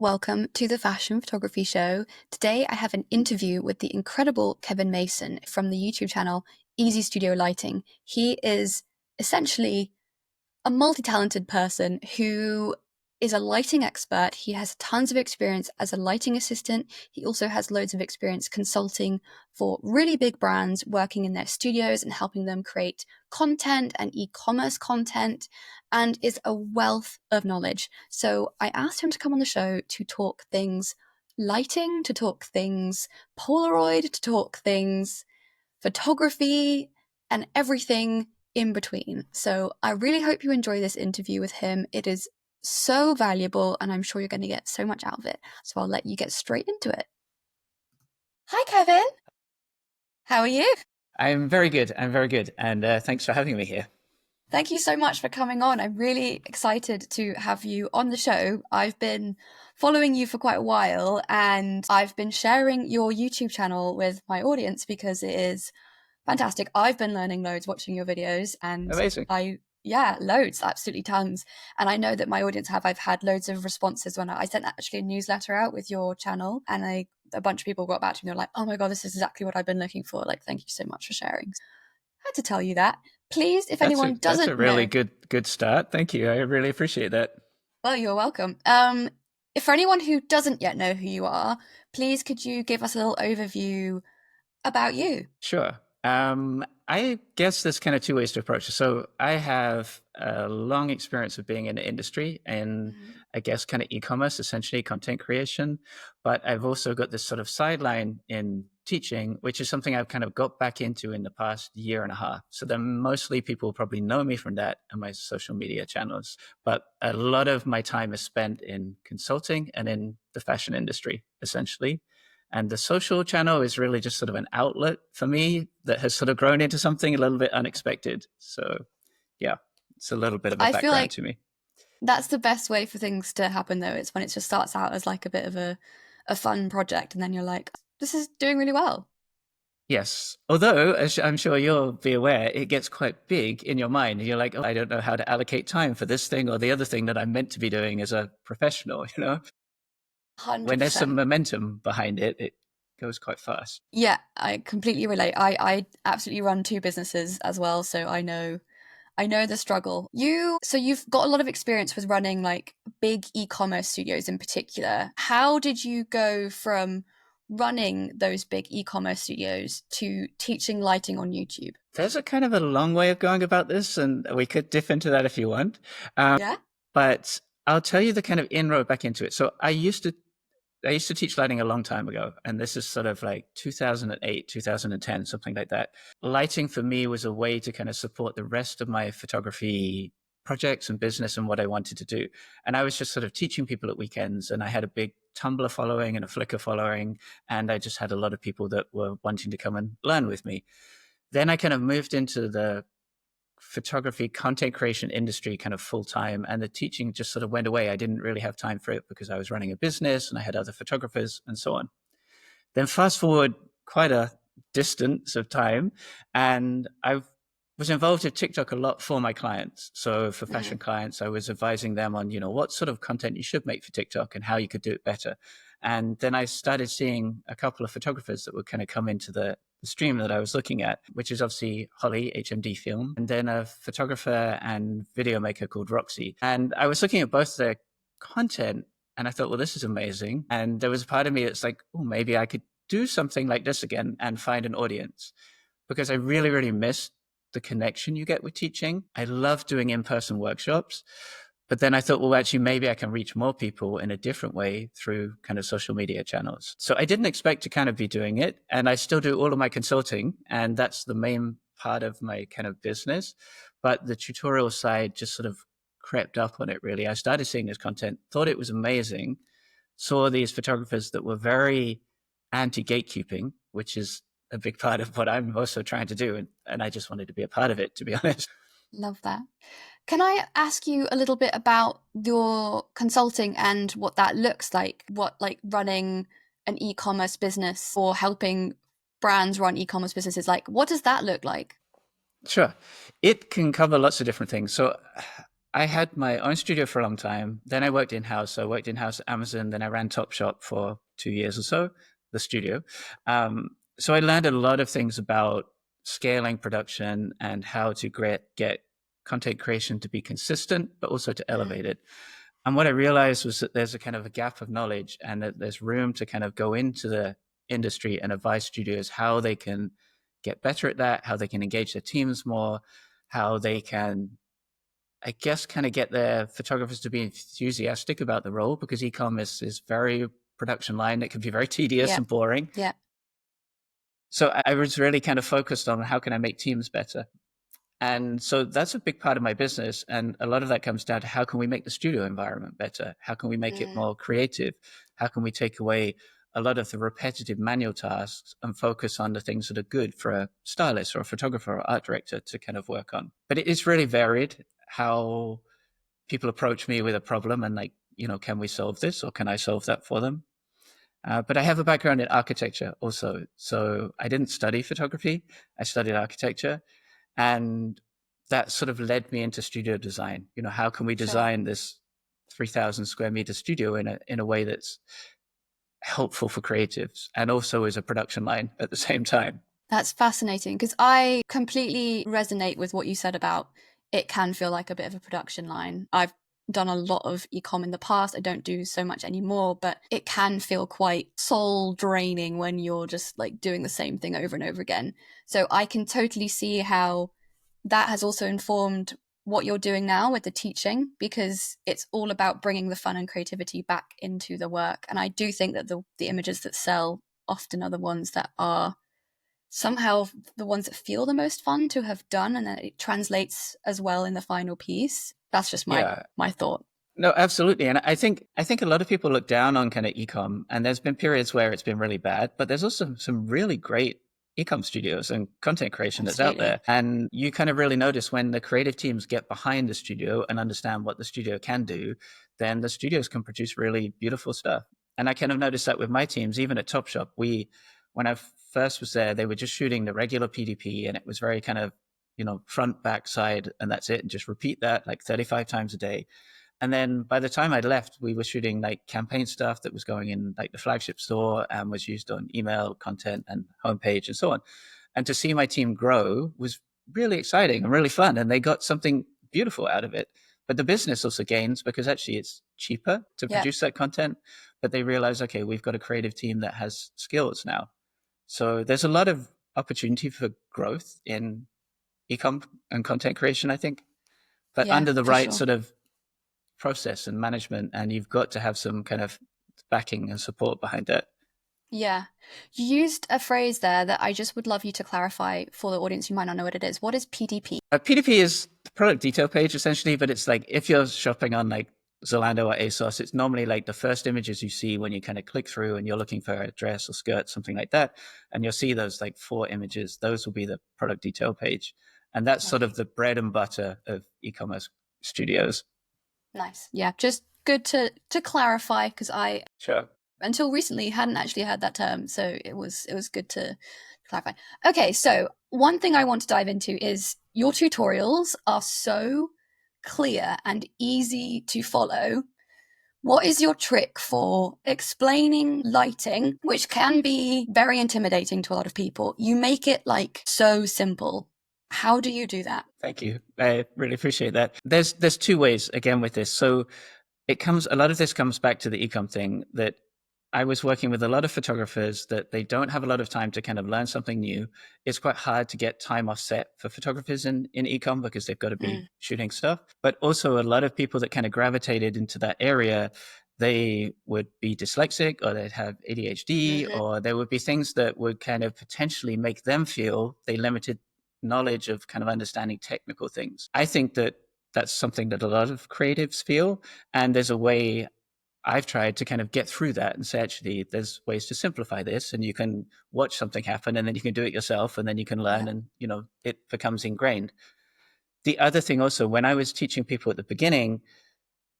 Welcome to the Fashion Photography Show. Today I have an interview with the incredible Kevin Mason from the YouTube channel Easy Studio Lighting. He is essentially a multi-talented person who is a lighting expert. He has tons of experience as a lighting assistant. He also has loads of experience consulting for really big brands, working in their studios and helping them create content and e-commerce content, and is a wealth of knowledge. So I asked him to come on the show to talk things lighting, to talk things Polaroid, to talk things photography, and everything in between. So I really hope you enjoy this interview with him. It is so valuable, and I'm sure you're going to get so much out of it. So I'll let you get straight into it. Hi, Kevin. How are you? I'm very good. And thanks for having me here. Thank you so much for coming on. I'm really excited to have you on the show. I've been following you for quite a while, and I've been sharing your YouTube channel with my audience because it is fantastic. I've been learning loads watching your videos, and Amazing. loads, absolutely tons. And I know that my audience I've had loads of responses when I sent actually a newsletter out with your channel, and a bunch of people got back to me. They're like, oh my God, this is exactly what I've been looking for. Like, thank you so much for sharing. I had to tell you that. Please, if anyone That's a doesn't really know, good start. Thank you. I really appreciate that. well, you're welcome. If for anyone who doesn't yet know who you are, please could you give us a little overview about you? Sure. I guess there's kind of two ways to approach it. So I have a long experience of being in the industry and I guess kind of e-commerce, essentially content creation. But I've also got this sort of sideline in teaching, which is something I've kind of got back into in the past year and a half. So then mostly people probably know me from that and my social media channels. But a lot of my time is spent in consulting and in the fashion industry, essentially. And the social channel is really just sort of an outlet for me that has sort of grown into something a little bit unexpected. So yeah, it's a little bit of a I feel background like to me. that's the best way for things to happen, though. It's when it just starts out as like a bit of a fun project, and then you're like, this is doing really well. Yes. Although, as I'm sure you'll be aware, it gets quite big in your mind. And you're like, oh, I don't know how to allocate time for this thing or the other thing that I'm meant to be doing as a professional, you know? When there's some 100%. momentum behind it, it goes quite fast. Yeah, I completely relate. I absolutely run two businesses as well, so I know the struggle. You've got a lot of experience with running like big e-commerce studios in particular. How did you go from running those big e-commerce studios to teaching lighting on YouTube? There's a kind of a long way of going about this, and we could dip into that if you want. Yeah. But I'll tell you the kind of inroad back into it. So I used to teach lighting a long time ago, and this is sort of like 2008, 2010, something like that. Lighting for me was a way to kind of support the rest of my photography projects and business and what I wanted to do. And I was just sort of teaching people at weekends, and I had a big Tumblr following and a Flickr following, and I just had a lot of people that were wanting to come and learn with me. Then I kind of moved into the photography content creation industry kind of full time, and the teaching just sort of went away. I didn't really have time for it because I was running a business and I had other photographers and so on. Then fast forward quite a distance of time, and I was involved with TikTok a lot for my clients. So for fashion clients, I was advising them on, what sort of content you should make for TikTok and how you could do it better. And then I started seeing a couple of photographers that would kind of come into the stream that I was looking at, which is obviously Holly, HMD Film, and then a photographer and video maker called Roxy. And I was looking at both their content and I thought, well, this is amazing. And there was a part of me that's like, oh, maybe I could do something like this again and find an audience, because I really, really missed the connection you get with teaching. I love doing in-person workshops. But then I thought, well, actually, maybe I can reach more people in a different way through kind of social media channels. So I didn't expect to kind of be doing it. And I still do all of my consulting. And that's the main part of my kind of business. But the tutorial side just sort of crept up on it, really. I started seeing this content, thought it was amazing, saw these photographers that were very anti-gatekeeping, which is a big part of what I'm also trying to do. And I just wanted to be a part of it, to be honest. Love that. Can I ask you a little bit about your consulting and what that looks like? What, like, running an e-commerce business or helping brands run e-commerce businesses, like, what does that look like? Sure. It can cover lots of different things. So I had my own studio for a long time. Then I worked in house. So I worked in house at Amazon. Then I ran Topshop for 2 years or so, the studio. So I learned a lot of things about scaling production and how to get content creation to be consistent, but also to Mm, elevate it. And what I realized was that there's a kind of a gap of knowledge and that there's room to kind of go into the industry and advise studios how they can get better at that, how they can engage their teams more, how they can, I guess, kind of get their photographers to be enthusiastic about the role, because e-commerce is very production line. It can be very tedious yeah, and boring. yeah. So I was really kind of focused on how can I make teams better. And so that's a big part of my business. And a lot of that comes down to how can we make the studio environment better? How can we make it Mm. more creative? How can we take away a lot of the repetitive manual tasks and focus on the things that are good for a stylist or a photographer or art director to kind of work on? But it is really varied how people approach me with a problem and like, can we solve this or can I solve that for them? But I have a background in architecture also. So I didn't study photography. I studied architecture. And that sort of led me into studio design. How can we Sure. design this 3,000 square meter studio in a way that's helpful for creatives and also is a production line at the same time? That's fascinating because I completely resonate with what you said about it can feel like a bit of a production line. I've done a lot of ecom in the past. I don't do so much anymore, but it can feel quite soul draining when you're just like doing the same thing over and over again. So I can totally see how that has also informed what you're doing now with the teaching, because it's all about bringing the fun and creativity back into the work. And I do think that the images that sell often are the ones that are somehow the ones that feel the most fun to have done, and then it translates as well in the final piece. That's just Yeah. my thought. No, absolutely. And I think a lot of people look down on kind of ecom, and there's been periods where it's been really bad, but there's also some really great ecom studios and content creation that's out Absolutely. there. And you kind of really notice when the creative teams get behind the studio and understand what the studio can do, then the studios can produce really beautiful stuff. And I kind of noticed that with my teams, even at Topshop, when I first was there, they were just shooting the regular PDP, and it was very kind of, front, back, side, and that's it. And just repeat that like 35 times a day. And then by the time I left, we were shooting like campaign stuff that was going in like the flagship store and was used on email content and homepage and so on. And to see my team grow was really exciting and really fun. And they got something beautiful out of it. But the business also gains because actually it's cheaper to Yeah. produce that content. But they realize, okay, we've got a creative team that has skills now. So there's a lot of opportunity for growth in ecom and content creation, I think. But Yeah, under the for right sure. sort of process and management, and you've got to have some kind of backing and support behind it. Yeah. You used a phrase there that I just would love you to clarify for the audience who might not know what it is. What is PDP? PDP is the product detail page essentially, but it's like if you're shopping on like Zalando or ASOS, it's normally like the first images you see when you kind of click through and you're looking for a dress or skirt, something like that. And you'll see those like 4 images. Those will be the product detail page. And that's sort of Lovely. the bread and butter of e-commerce studios. Nice. Yeah, just good to clarify because I Sure. until recently hadn't actually heard that term, so it was good to clarify. Okay, so one thing I want to dive into is your tutorials are so clear and easy to follow. What is your trick for explaining lighting, which can be very intimidating to a lot of people? You make it like so simple. How do you do that? Thank you. I really appreciate that. There's two ways again with this. So a lot of this comes back to the ecom thing that I was working with a lot of photographers that they don't have a lot of time to kind of learn something new. It's quite hard to get time offset for photographers in ecom because they've got to be Mm. shooting stuff. But also a lot of people that kind of gravitated into that area, they would be dyslexic or they'd have ADHD, Mm-hmm. or there would be things that would kind of potentially make them feel they limited knowledge of kind of understanding technical things. I think that that's something that a lot of creatives feel. And there's a way I've tried to kind of get through that and say, actually, there's ways to simplify this, and you can watch something happen and then you can do it yourself and then you can learn Yeah. and, it becomes ingrained. The other thing also, when I was teaching people at the beginning,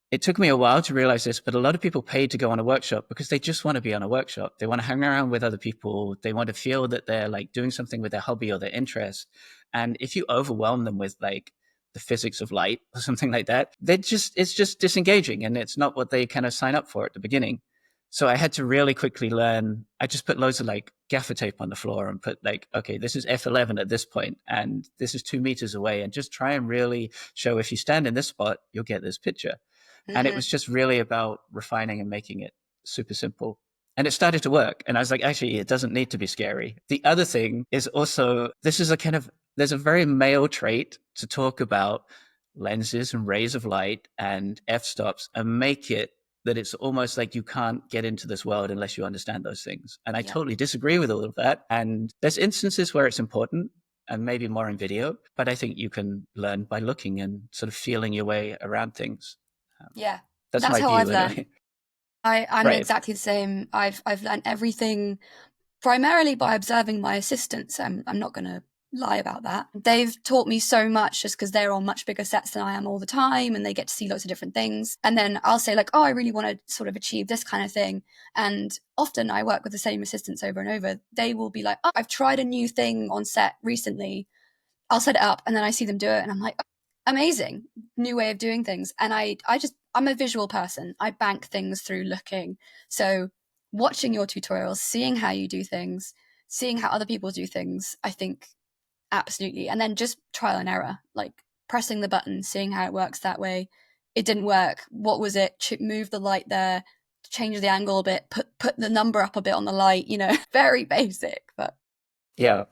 it took me a while to realize this, but a lot of people pay to go on a workshop because they just want to be on a workshop. They want to hang around with other people. They want to feel that they're like doing something with their hobby or their interest. And if you overwhelm them with like the physics of light or something like that, it's just disengaging, and it's not what they kind of sign up for at the beginning. So I had to really quickly learn. I just put loads of like gaffer tape on the floor and put like, okay, this is F11 at this point, and this is 2 meters away, and just try and really show if you stand in this spot, you'll get this picture. And it Mm-hmm. was just really about refining and making it super simple. And it started to work. And I was like, actually, it doesn't need to be scary. The other thing is also, this is a kind of, there's a very male trait to talk about lenses and rays of light and f-stops and make it that it's almost like you can't get into this world unless you understand those things. And I Yeah. totally disagree with all of that. And there's instances where it's important, and maybe more in video, but I think you can learn by looking and sort of feeling your way around things. Um, Yeah. that's That's my how I've view learned. anyway. I'm Right. exactly the same. I've learned everything primarily by observing my assistants. I'm not going to lie about that. They've taught me so much just because they're on much bigger sets than I am all the time, and they get to see lots of different things. And then I'll say like, oh, I really want to sort of achieve this kind of thing. And often I work with the same assistants over and over. They will be like, oh, I've tried a new thing on set recently. I'll set it up, and then I see them do it, and I'm like, oh, amazing, new way of doing things. And I'm a visual person. I bank things through looking. So watching your tutorials, seeing how you do things, seeing how other people do things, I think absolutely. And then just trial and error, like pressing the button, seeing how it works that way. It didn't work. What was it? Move the light there, change the angle a bit, put the number up a bit on the light. Very basic, but Yeah.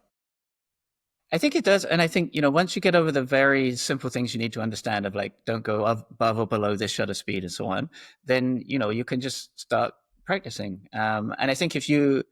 I think it does. And I think, once you get over the very simple things you need to understand of like, don't go above or below this shutter speed and so on, then, you can just start practicing. And I think if you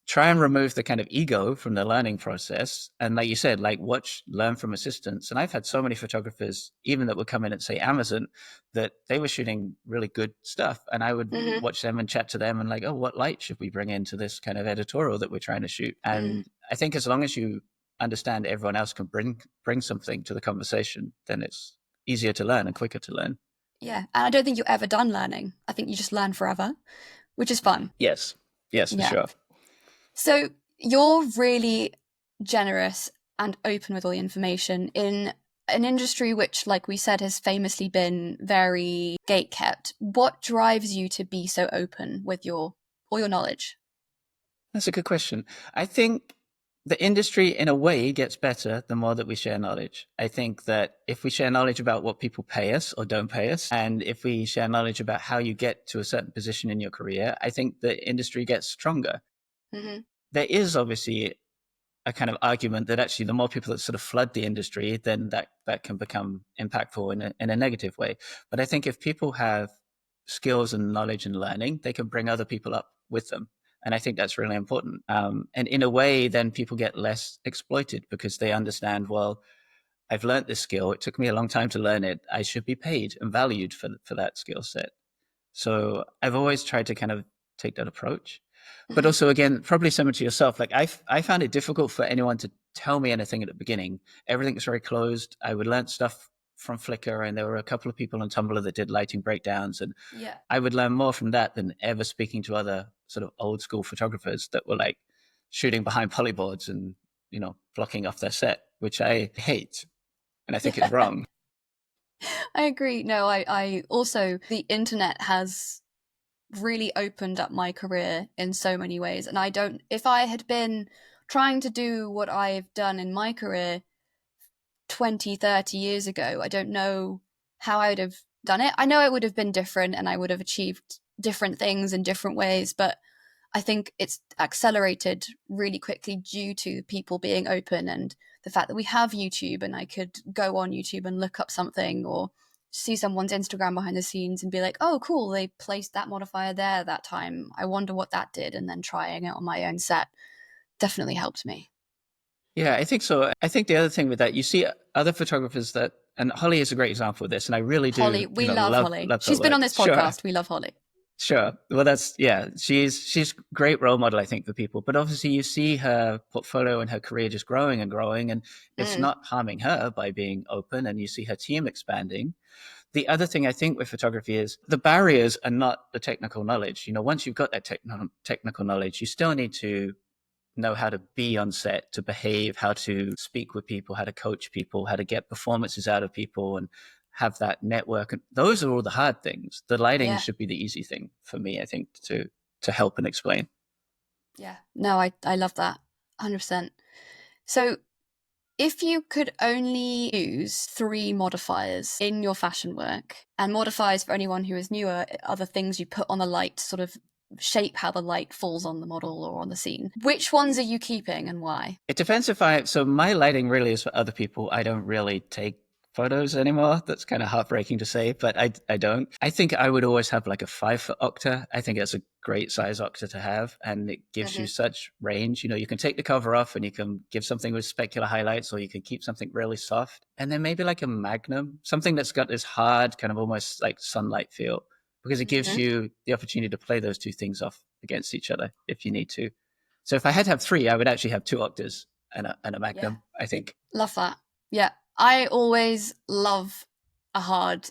try and remove the kind of ego from the learning process, and like you said, like learn from assistants. And I've had so many photographers, even that would come in at say Amazon, that they were shooting really good stuff. And I would mm-hmm. watch them and chat to them and like, oh, what light should we bring into this kind of editorial that we're trying to shoot? Mm. And I think as long as you understand everyone else can bring something to the conversation, then it's easier to learn and quicker to learn. Yeah. And I don't think you're ever done learning. I think you just learn forever, which is fun. Yes. Yes, for Yeah. sure. So you're really generous and open with all the information in an industry which, like we said, has famously been very gate kept. What drives you to be so open with all your knowledge? That's a good question. I think the industry, in a way, gets better the more that we share knowledge. I think that if we share knowledge about what people pay us or don't pay us, and if we share knowledge about how you get to a certain position in your career, I think the industry gets stronger. Mm-hmm. There is obviously a kind of argument that actually the more people that sort of flood the industry, then that can become impactful in a negative way. But I think if people have skills and knowledge and learning, they can bring other people up with them. And I think that's really important. And in a way, then people get less exploited because they understand, well, I've learned this skill. It took me a long time to learn it. I should be paid and valued for that skill set. So I've always tried to kind of take that approach. But Mm-hmm. also, again, probably similar to yourself, like I found it difficult for anyone to tell me anything at the beginning. Everything was very closed. I would learn stuff from Flickr, and there were a couple of people on Tumblr that did lighting breakdowns, and Yeah. I would learn more from that than ever speaking to other sort of old school photographers that were like shooting behind polyboards and blocking off their set, which I hate and I think is wrong. I agree. No, I also, the internet has really opened up my career in so many ways. And if I had been trying to do what I've done in my career 20, 30 years ago, I don't know how I would have done it. I know it would have been different and I would have achieved different things in different ways, but I think it's accelerated really quickly due to people being open and the fact that we have YouTube, and I could go on YouTube and look up something or see someone's Instagram behind the scenes and be like, oh, cool, they placed that modifier there that time. I wonder what that did. And then trying it on my own set definitely helped me. Yeah, I think so. I think the other thing with that, you see other photographers that, and Holly is a great example of this, and I really do, Holly, we love love Holly. love her She's been on work. this Sure, podcast. We love Holly. sure. Well, she's great role model, I think, for people. But obviously, you see her portfolio and her career just growing and growing, and it's Mm, not harming her by being open. And you see her team expanding. The other thing I think with photography is the barriers are not the technical knowledge. Once you've got that technical knowledge, you still need to know how to be on set, to behave, how to speak with people, how to coach people, how to get performances out of people, and have that network. And those are all the hard things. The lighting Yeah. should be the easy thing for me, I think, to help and explain. Yeah. No, I love that. 100%. So, if you could only use three modifiers in your fashion work, and modifiers for anyone who is newer are the things you put on the light to sort of shape how the light falls on the model or on the scene, which ones are you keeping and why? It depends if so my lighting really is for other people. I don't really take photos anymore. That's kind of heartbreaking to say, but I don't. I think I would always have like a 5 foot octa. I think that's a great size octa to have, and it gives you Mm-hmm. such range. You can take the cover off and you can give something with specular highlights, or you can keep something really soft. And then maybe like a magnum, something that's got this hard, kind of almost like sunlight feel, because it gives Mm-hmm. you the opportunity to play those two things off against each other if you need to. So if I had to have three, I would actually have two octas and a Yeah. magnum, I think. Love that. Yeah. I always love a hard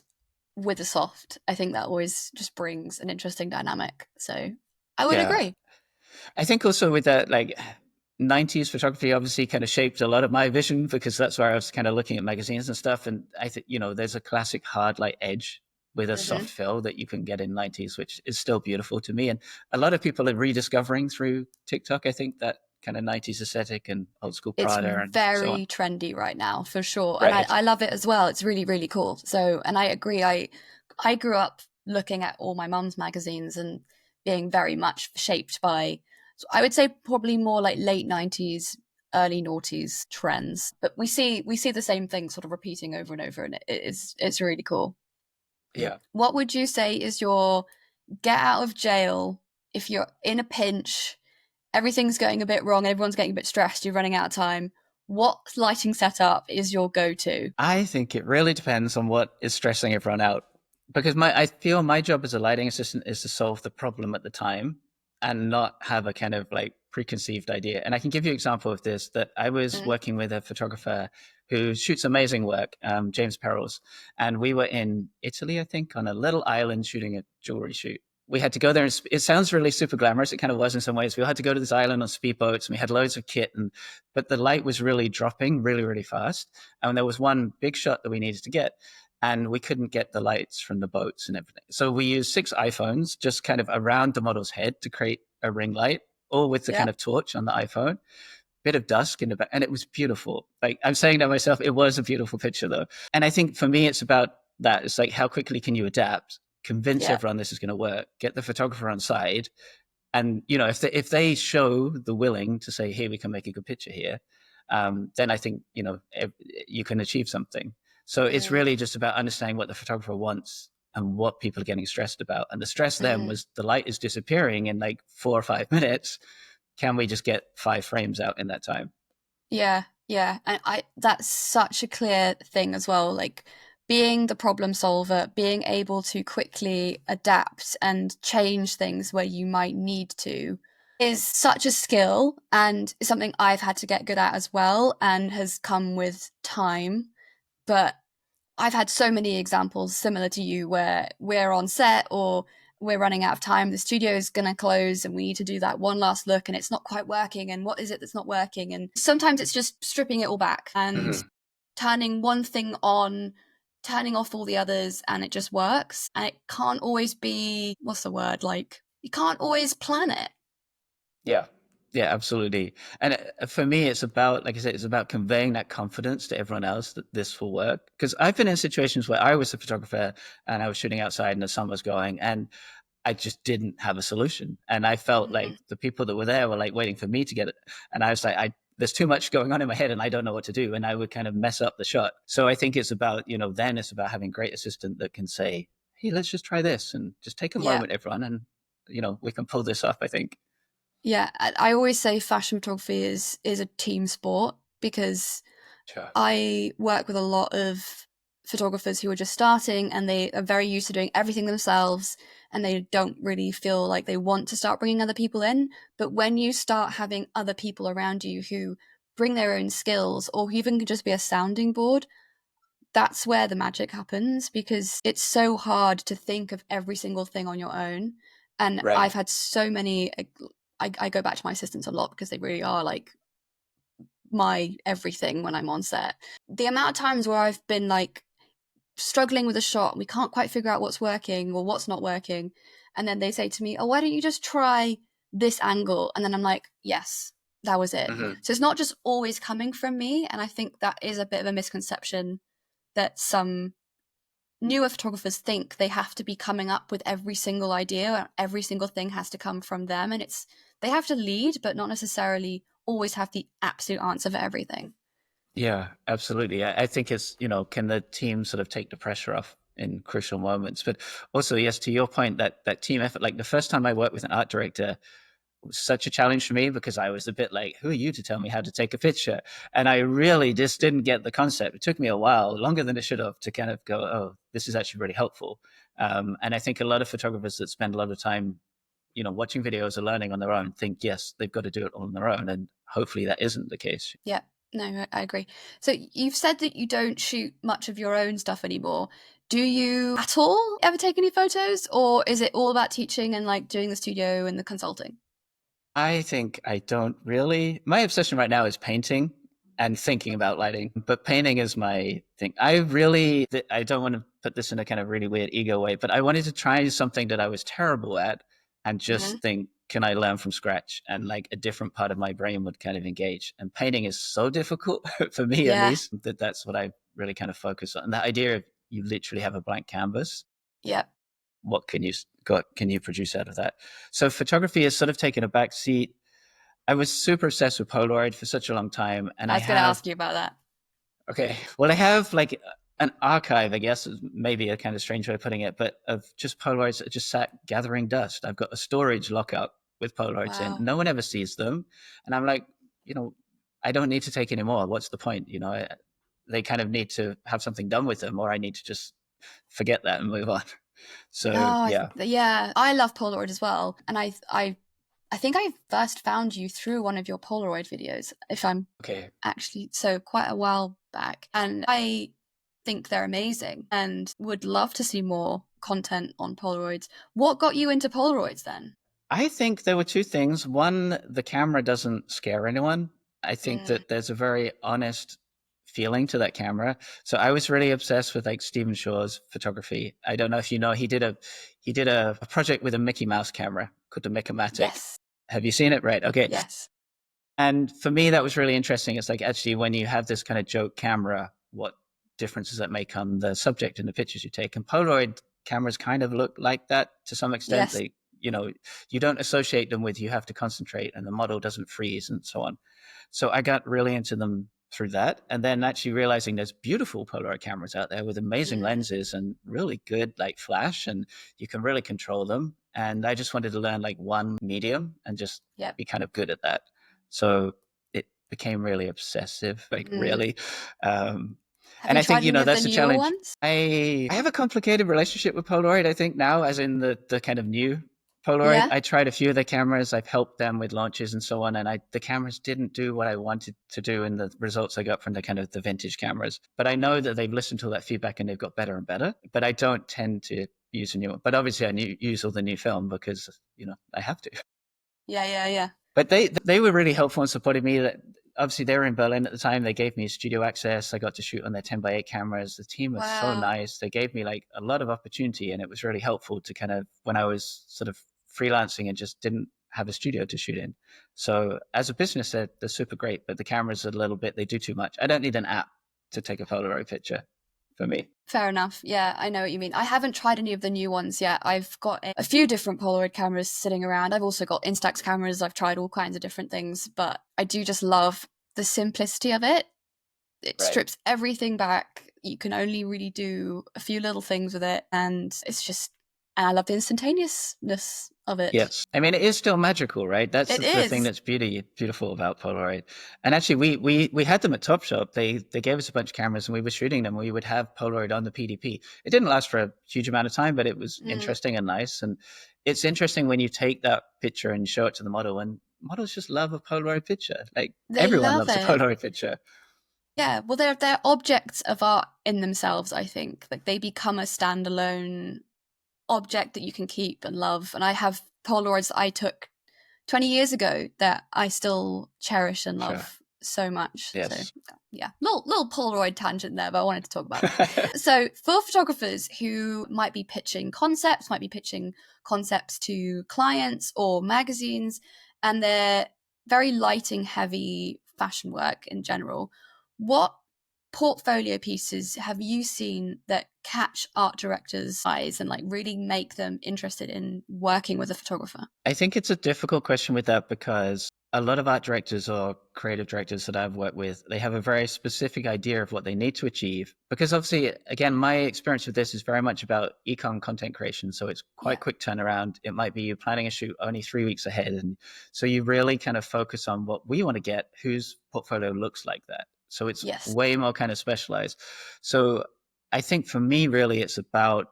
with a soft. I think that always just brings an interesting dynamic. So I would Yeah. agree. I think also with that, like 90s photography obviously kind of shaped a lot of my vision, because that's where I was kind of looking at magazines and stuff. And I think, there's a classic hard light edge with a Mm-hmm. soft fill that you can get in 90s, which is still beautiful to me. And a lot of people are rediscovering through TikTok, I think, that kind of 90s aesthetic and old school It's Prada and so on. very trendy right now for sure. And Right. I love it as well. It's really, really cool. So, and I agree. I grew up looking at all my mum's magazines and being very much shaped by, so I would say probably more like late 90s, early noughties trends. But we see the same thing sort of repeating over and over, and it's really cool. Yeah. What would you say is your get out of jail if you're in a pinch, everything's going a bit wrong, everyone's getting a bit stressed, you're running out of time? What lighting setup is your go-to? I think it really depends on what is stressing everyone out. Because I feel my job as a lighting assistant is to solve the problem at the time and not have a kind of like preconceived idea. And I can give you an example of this, that I was Mm, working with a photographer who shoots amazing work, James Perrells, and we were in Italy, I think, on a little island shooting a jewelry shoot. We had to go there, and it sounds really super glamorous. It kind of was in some ways. We had to go to this island on speedboats, and we had loads of kit, but the light was really dropping really, really fast. And there was one big shot that we needed to get, and we couldn't get the lights from the boats and everything. So we used 6 iPhones just kind of around the model's head to create a ring light, all with the yeah. kind of torch on the iPhone, bit of dusk in the back, and it was beautiful. Like, I'm saying to myself, it was a beautiful picture though. And I think for me, it's about that. It's like, how quickly can you adapt, convince Yeah. everyone this is going to work, get the photographer on side, and if they show the willing to say, hey, we can make a good picture here, then I think you can achieve something. So it's Mm, really just about understanding what the photographer wants and what people are getting stressed about. And the stress then mm. was the light is disappearing in like 4 or 5 minutes. Can we just get 5 frames out in that time? Yeah, yeah. And I that's such a clear thing as well. Like being the problem solver, being able to quickly adapt and change things where you might need to is such a skill and something I've had to get good at as well and has come with time. But I've had so many examples similar to you where we're on set or we're running out of time, the studio is going to close and we need to do that one last look and it's not quite working. And what is it that's not working? And sometimes it's just stripping it all back and Mm-hmm. turning one thing on, turning off all the others, and it just works. And it can't always be, what's the word? Like, you can't always plan it. Yeah. Yeah, absolutely. And for me, it's about, like I said, it's about conveying that confidence to everyone else that this will work. Because I've been in situations where I was a photographer and I was shooting outside and the sun was going, and I just didn't have a solution. And I felt Mm, like the people that were there were like waiting for me to get it. And I was like, there's too much going on in my head and I don't know what to do. And I would kind of mess up the shot. So I think it's about, then it's about having a great assistant that can say, hey, let's just try this and just take a yeah. moment, everyone. And, we can pull this off, I think. Yeah. I always say fashion photography is a team sport because Sure. I work with a lot of photographers who are just starting and they are very used to doing everything themselves and they don't really feel like they want to start bringing other people in. But when you start having other people around you who bring their own skills or who even can just be a sounding board, that's where the magic happens because it's so hard to think of every single thing on your own. And Right. I've had so many I go back to my assistants a lot because they really are like my everything when I'm on set. The amount of times where I've been like struggling with a shot and we can't quite figure out what's working or what's not working, and then they say to me, oh, why don't you just try this angle? And then I'm like, yes, that was it. Mm-hmm. So it's not just always coming from me, and I think that is a bit of a misconception that some newer photographers think they have to be coming up with every single idea, every single thing has to come from them, and it's they have to lead but not necessarily always have the absolute answer for everything. Yeah, absolutely. I think it's, can the team sort of take the pressure off in crucial moments? But also, yes, to your point, that team effort, like the first time I worked with an art director was such a challenge for me because I was a bit like, who are you to tell me how to take a picture? And I really just didn't get the concept. It took me a while, longer than it should have, to kind of go, oh, this is actually really helpful. And I think a lot of photographers that spend a lot of time, watching videos or learning on their own think, yes, they've got to do it on their own. And hopefully that isn't the case. Yeah, no, I agree. So you've said that you don't shoot much of your own stuff anymore. Do you at all ever take any photos, or is it all about teaching and like doing the studio and the consulting? I think I don't really. My obsession right now is painting and thinking about lighting, but painting is my thing. I don't want to put this in a kind of really weird ego way, but I wanted to try something that I was terrible at and Hmm. just think, can I learn from scratch? And like a different part of my brain would kind of engage. And painting is so difficult for me, at Yeah, least, that's what I really kind of focus on. And that idea of you literally have a blank canvas, yeah. what can you produce out of that? So photography has sort of taken a back seat. I was super obsessed with Polaroid for such a long time, and I I was going to have ask you about that. okay, well, I have like an archive, I guess, is maybe a kind of strange way of putting it, but of just Polaroids that just sat gathering dust. I've got a storage lockup with Polaroids in. Wow. No one ever sees them, and I'm like, you know, I don't need to take any more. What's the point? They kind of need to have something done with them, or I need to just forget that and move on. No, So yeah, yeah, I love Polaroid as well, and I think I first found you through one of your Polaroid videos, if I'm okay. actually so quite a while back, and I think they're amazing and would love to see more content on Polaroids. What got you into Polaroids then? I think there were two things. One, the camera doesn't scare anyone. I think Mm, that there's a very honest feeling to that camera. So I was really obsessed with like Stephen Shaw's photography. I don't know if you know, he did a project with a Mickey Mouse camera called the Micromatic. yes, Have you seen it? Right. Okay. yes, And for me, that was really interesting. It's like actually when you have this kind of joke camera, what difference does that make on the subject in the pictures you take? And Polaroid cameras kind of look like that to some extent. yes. You don't associate them with you have to concentrate and the model doesn't freeze and so on. So I got really into them through that. And then actually realizing there's beautiful Polaroid cameras out there with amazing Mm, lenses and really good like flash and you can really control them. And I just wanted to learn like one medium and just yep. be kind of good at that. So it became really obsessive, like Mm. really. Um, Have and you I think, tried any of the that's a newer challenge. ones? I have a complicated relationship with Polaroid, I think now, as in the kind of new Polaroid. Yeah. I tried a few of the cameras. I've helped them with launches and so on. And the cameras didn't do what I wanted to do in the results I got from the kind of the vintage cameras. But I know that they've listened to all that feedback and they've got better and better. But I don't tend to use a new one. But obviously I use all the new film because, I have to. Yeah, yeah, yeah. But they were really helpful and supported me. That obviously they were in Berlin at the time. They gave me studio access. I got to shoot on their 10 by 8 cameras. The team was so Wow. nice. They gave me like a lot of opportunity, and it was really helpful to kind of when I was sort of freelancing and just didn't have a studio to shoot in. So as a business, they're super great, but the cameras are a little bit they do too much. I don't need an app to take a Polaroid picture for me. Fair enough. Yeah, I know what you mean. I haven't tried any of the new ones yet. I've got a few different Polaroid cameras sitting around. I've also got Instax cameras. I've tried all kinds of different things, but I do just love the simplicity of it. It Right. strips everything back. You can only really do a few little things with it, and and I love the instantaneousness of it. Yes. I mean, it is still magical, right? That's It the thing is. that's beautiful about Polaroid. And actually, we had them at Topshop. They gave us a bunch of cameras and we were shooting them. We would have Polaroid on the PDP. It didn't last for a huge amount of time, but it was Mm, interesting and nice. And it's interesting when you take that picture and show it to the model, and models just love a Polaroid picture. Like they everyone love loves a it. Polaroid picture. Yeah, well, they're objects of art in themselves. I think like they become a standalone object that you can keep and love. And I have Polaroids that I took 20 years ago that I still cherish and Sure. love so much. So Yes. yeah, little Polaroid tangent there, but I wanted to talk about that. So for photographers who might be pitching concepts to clients or magazines, and they're very lighting heavy fashion work in general, what portfolio pieces have you seen that catch art directors' eyes and like really make them interested in working with a photographer? I think it's a difficult question with that because a lot of art directors or creative directors that I've worked with, they have a very specific idea of what they need to achieve. Because obviously, again, my experience with this is very much about ecom content creation. So it's Yeah. quite quick turnaround. It might be you planning a shoot only 3 weeks ahead. And so you really kind of focus on what we want to get, whose portfolio looks like that. So it's Yes. way more kind of specialized. So I think for me, really, it's about,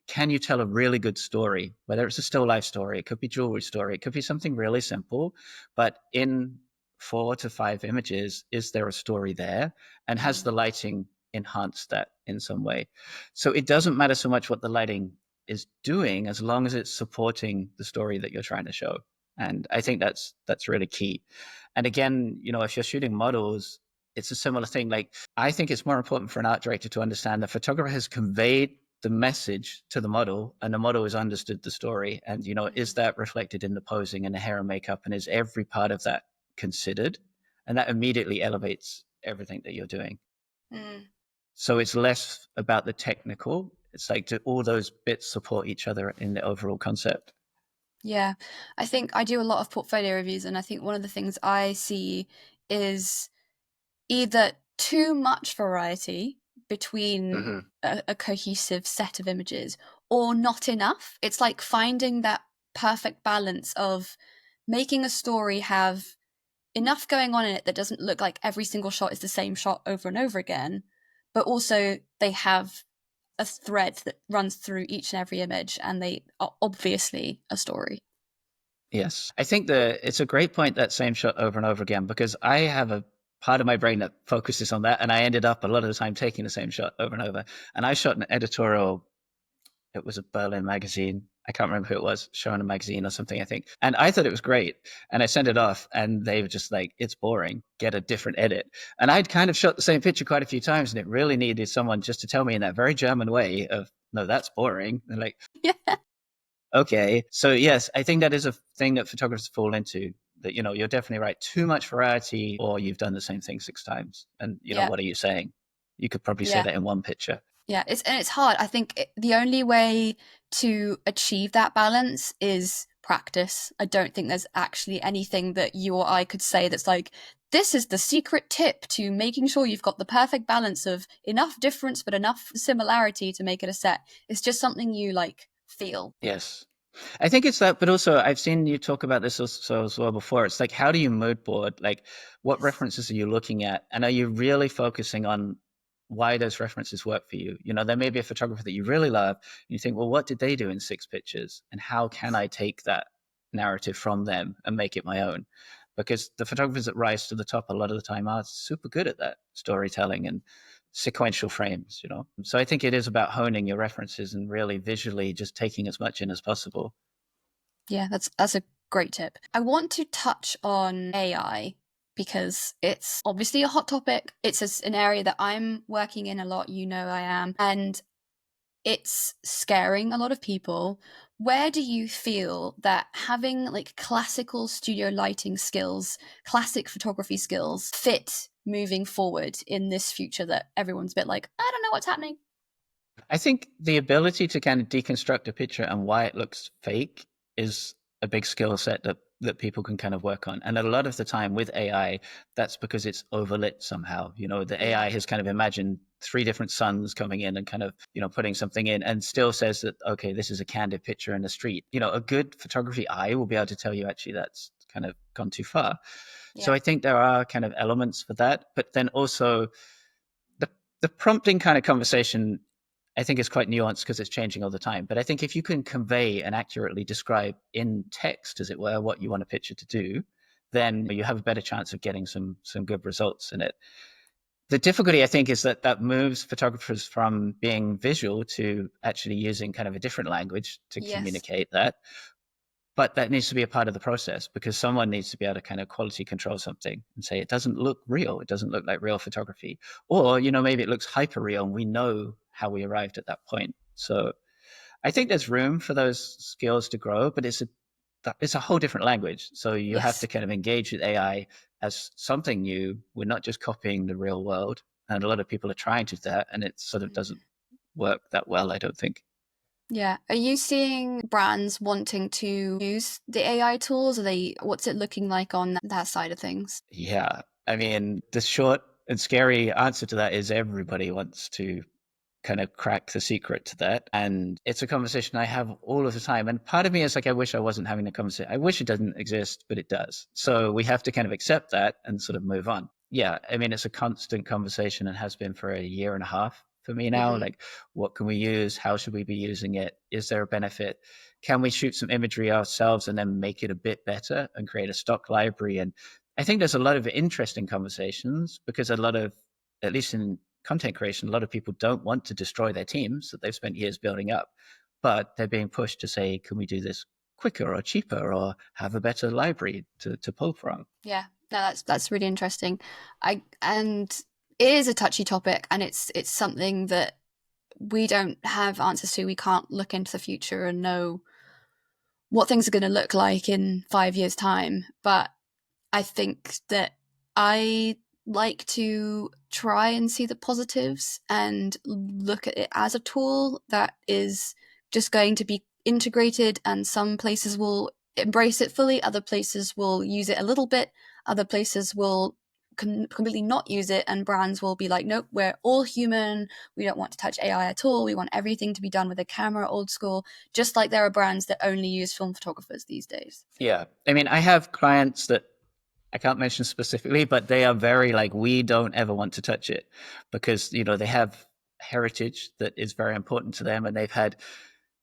can you tell a really good story? Whether it's a still life story, it could be jewelry story, it could be something really simple, but in 4 to 5 images, is there a story there? And has the lighting enhanced that in some way? So it doesn't matter so much what the lighting is doing as long as it's supporting the story that you're trying to show. And I think that's really key. And again, if you're shooting models, it's a similar thing. Like, I think it's more important for an art director to understand the photographer has conveyed the message to the model and the model has understood the story. And, is that reflected in the posing and the hair and makeup? And is every part of that considered? And that immediately elevates everything that you're doing. Mm. So it's less about the technical. It's like, do all those bits support each other in the overall concept? Yeah, I think I do a lot of portfolio reviews, and I think one of the things I see is either too much variety between Mm-hmm. a cohesive set of images or not enough. It's like finding that perfect balance of making a story have enough going on in it that doesn't look like every single shot is the same shot over and over again, but also they have a thread that runs through each and every image and they are obviously a story. Yes. I think that it's a great point, that same shot over and over again, because I have a part of my brain that focuses on that. And I ended up a lot of the time taking the same shot over and over. And I shot an editorial. It was a Berlin magazine. I can't remember who it was, showing a magazine or something, I think. And I thought it was great. And I sent it off and they were just like, it's boring. Get a different edit. And I'd kind of shot the same picture quite a few times and it really needed someone just to tell me in that very German way of, no, that's boring. And like, Yeah. okay. So yes, I think that is a thing that photographers fall into, that, you're definitely right. Too much variety, or you've done the same thing 6 times. And, Yeah. what are you saying? You could probably say Yeah. that in one picture. Yeah, it's hard. I think the only way to achieve that balance is practice. I don't think there's actually anything that you or I could say that's like, this is the secret tip to making sure you've got the perfect balance of enough difference but enough similarity to make it a set. It's just something you like feel. Yes. I think it's that, but also I've seen you talk about this also as well before. It's like, how do you mood board? Like, what Yes. references are you looking at? And are you really focusing on why those references work for you? There may be a photographer that you really love, and you think, well, what did they do in 6 pictures? And how can I take that narrative from them and make it my own? Because the photographers that rise to the top a lot of the time are super good at that storytelling and sequential frames. So I think it is about honing your references and really visually just taking as much in as possible. Yeah, that's a great tip. I want to touch on AI because it's obviously a hot topic. It's an area that I'm working in a lot, I am, and it's scaring a lot of people. Where do you feel that having like classical studio lighting skills, classic photography skills fit moving forward in this future that everyone's a bit like, I don't know what's happening? I think the ability to kind of deconstruct a picture and why it looks fake is a big skill set that people can kind of work on. And a lot of the time with AI, that's because it's overlit somehow. The AI has kind of imagined 3 different suns coming in and kind of, putting something in and still says that, okay, this is a candid picture in the street. A good photography eye will be able to tell you actually that's kind of gone too far. So Yeah. I think there are kind of elements for that, but then also the the prompting kind of conversation, I think, is quite nuanced because it's changing all the time. But I think if you can convey and accurately describe in text, as it were, what you want a picture to do, then you have a better chance of getting some good results in it. The difficulty, I think, is that moves photographers from being visual to actually using kind of a different language to Yes. communicate that. But that needs to be a part of the process because someone needs to be able to kind of quality control something and say it doesn't look real. It doesn't look like real photography. Or, maybe it looks hyper real and we know how we arrived at that point. So I think there's room for those skills to grow, but it's a whole different language. So you have to Yes. kind of engage with AI as something new. We're not just copying the real world. And a lot of people are trying to do that, and it sort of doesn't work that well, I don't think. Yeah. Are you seeing brands wanting to use the AI tools? What's it looking like on that side of things? Yeah. I mean, the short and scary answer to that is everybody wants to kind of crack the secret to that. And it's a conversation I have all of the time. And part of me is like, I wish I wasn't having the conversation. I wish it doesn't exist, but it does. So we have to kind of accept that and sort of move on. Yeah. I mean, it's a constant conversation and has been for a year and a half for me now. Hmm. Like, what can we use? How should we be using it? Is there a benefit? Can we shoot some imagery ourselves and then make it a bit better and create a stock library? And I think there's a lot of interesting conversations because at least in content creation, a lot of people don't want to destroy their teams that they've spent years building up, but they're being pushed to say, can we do this quicker or cheaper or have a better library to pull from? Yeah. No, that's really interesting. And it is a touchy topic, and it's something that we don't have answers to. We can't look into the future and know what things are going to look like in 5 years' time. But I think that I like to try and see the positives and look at it as a tool that is just going to be integrated, and some places will embrace it fully, other places will use it a little bit, other places will completely not use it, and brands will be like, nope, we're all human, we don't want to touch AI at all, we want everything to be done with a camera, old school, just like there are brands that only use film photographers these days. Yeah. I mean, I have clients that I can't mention specifically, but they are very like, we don't ever want to touch it because, they have heritage that is very important to them and they've had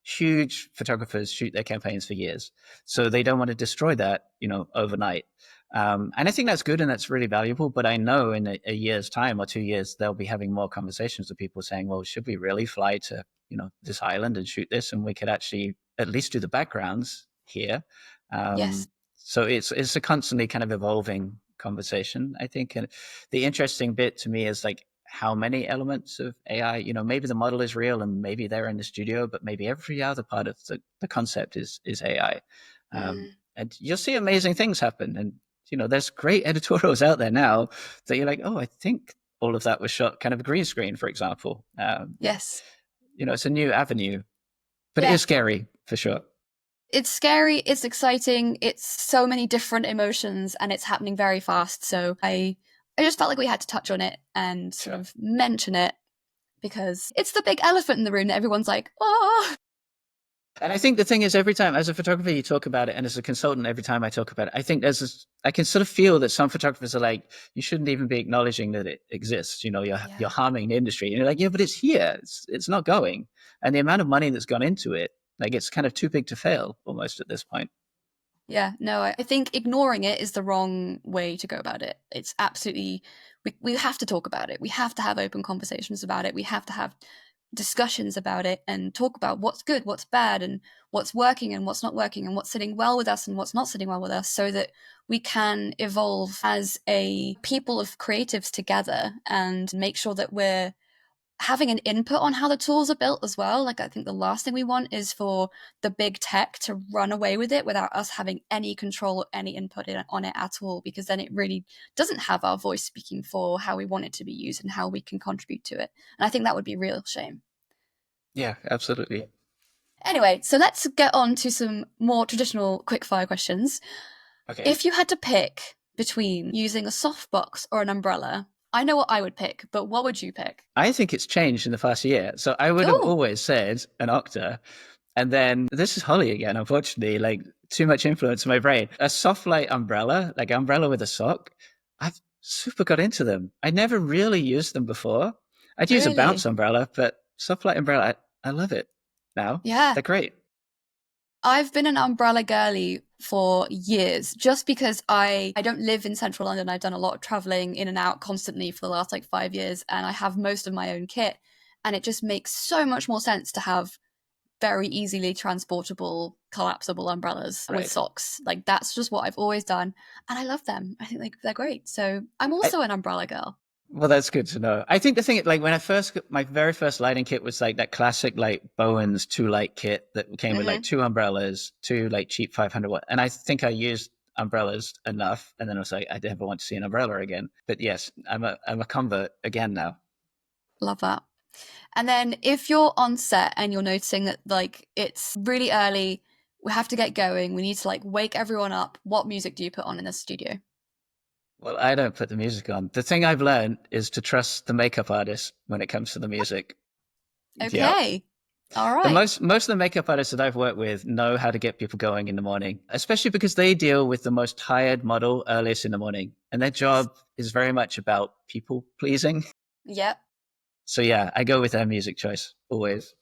huge photographers shoot their campaigns for years. So they don't want to destroy that, overnight. And I think that's good and that's really valuable. But I know in a year's time or 2 years, they'll be having more conversations with people saying, well, should we really fly to, this island and shoot this? And we could actually at least do the backgrounds here. Yes. Um, so it's a constantly kind of evolving conversation, I think. And the interesting bit to me is like how many elements of AI, maybe the model is real and maybe they're in the studio, but maybe every other part of the concept is AI. Mm. And you'll see amazing things happen. And, there's great editorials out there now that you're like, oh, I think all of that was shot kind of a green screen, for example. Yes. It's a new avenue, but it Yeah. is scary for sure. It's scary, it's exciting, it's so many different emotions, and it's happening very fast. So I just felt like we had to touch on it and sort Sure. of mention it, because it's the big elephant in the room that everyone's like, oh. And I think the thing is, every time as a photographer, you talk about it, and as a consultant, every time I talk about it, I think I can sort of feel that some photographers are like, you shouldn't even be acknowledging that it exists. You're Yeah. harming the industry. And you're like, yeah, but it's here. It's not going. And the amount of money that's gone into it, like it's kind of too big to fail almost at this point. Yeah, no, I think ignoring it is the wrong way to go about it. It's absolutely, we have to talk about it. We have to have open conversations about it. We have to have discussions about it and talk about what's good, what's bad, and what's working and what's not working, and what's sitting well with us and what's not sitting well with us, so that we can evolve as a people of creatives together and make sure that we're having an input on how the tools are built as well. Like, I think the last thing we want is for the big tech to run away with it without us having any control or any input on it at all, because then it really doesn't have our voice speaking for how we want it to be used and how we can contribute to it. And I think that would be a real shame. Yeah, absolutely. Anyway, so let's get on to some more traditional quickfire questions. Okay. If you had to pick between using a softbox or an umbrella, I know what I would pick, but what would you pick? I think it's changed in the past year. So I would have Cool. always said an octa. And then this is Holly again, unfortunately, like too much influence in my brain. A soft light umbrella, like umbrella with a sock, I've super got into them. I never really used them before. I'd use a bounce Really? umbrella, but soft light umbrella, I love it now. Yeah. They're great. I've been an umbrella girly for years, just because I don't live in central London. I've done a lot of traveling in and out constantly for the last like 5 years, and I have most of my own kit. And it just makes so much more sense to have very easily transportable collapsible umbrellas with Right. socks. Like that's just what I've always done, and I love them. I think they're great. So I'm also an umbrella girl. Well, that's good to know. I think the thing, like when I first got my very first lighting kit was like that classic like Bowen's 2 light kit that came with like 2 umbrellas, 2 like cheap 500 watt. And I think I used umbrellas enough. And then I was like, I never want to see an umbrella again. But yes, I'm a convert again now. Love that. And then if you're on set and you're noticing that like it's really early, we have to get going, we need to like wake everyone up, what music do you put on in the studio? Well, I don't put the music on. The thing I've learned is to trust the makeup artist when it comes to the music. Yeah. Okay. All The right. most of the makeup artists that I've worked with know how to get people going in the morning, especially because they deal with the most tired model earliest in the morning. And their Yes. job is very much about people pleasing. Yep. So yeah, I go with their music choice always.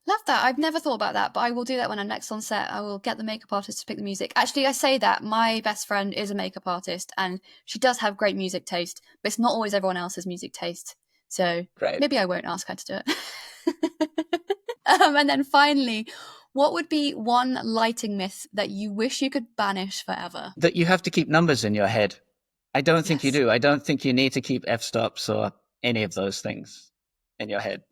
Love that. I've never thought about that, but I will do that when I'm next on set. I will get the makeup artist to pick the music. Actually, I say that my best friend is a makeup artist and she does have great music taste, but it's not always everyone else's music taste. So Right. maybe I won't ask her to do it. And then finally, what would be one lighting myth that you wish you could banish forever? That you have to keep numbers in your head. I don't think you Yes. do. I don't think you need to keep f-stops or any of those things in your head.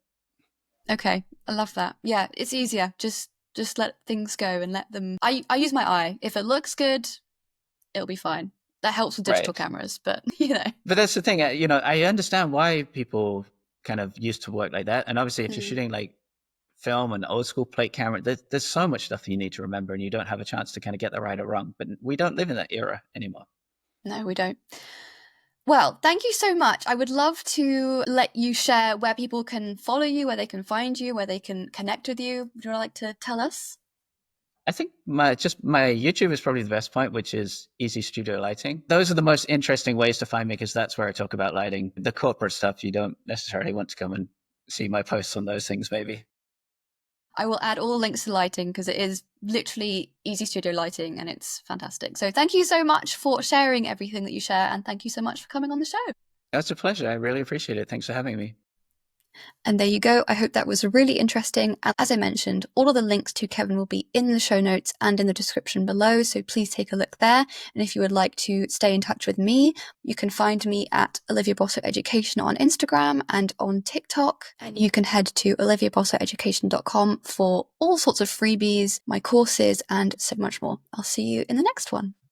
Okay. I love that. Yeah, it's easier. Just let things go and let them. I use my eye. If it looks good, it'll be fine. That helps with digital Right. cameras, but you know. But that's the thing, I understand why people kind of used to work like that. And obviously, if you're Mm. shooting like film and old school plate camera, there's so much stuff you need to remember, and you don't have a chance to kind of get the right or wrong. But we don't live in that era anymore. No, we don't. Well, thank you so much. I would love to let you share where people can follow you, where they can find you, where they can connect with you. Would you like to tell us? I think my YouTube is probably the best point, which is Easy Studio Lighting. Those are the most interesting ways to find me because that's where I talk about lighting. The corporate stuff, you don't necessarily want to come and see my posts on those things, maybe. I will add all the links to lighting because it is literally Easy Studio Lighting and it's fantastic. So thank you so much for sharing everything that you share and thank you so much for coming on the show. That's a pleasure. I really appreciate it. Thanks for having me. And there you go. I hope that was really interesting. And as I mentioned, all of the links to Kevin will be in the show notes and in the description below. So please take a look there. And if you would like to stay in touch with me, you can find me at Olivia Bossert Education on Instagram and on TikTok. And you can head to oliviabosserteducation.com for all sorts of freebies, my courses, and so much more. I'll see you in the next one.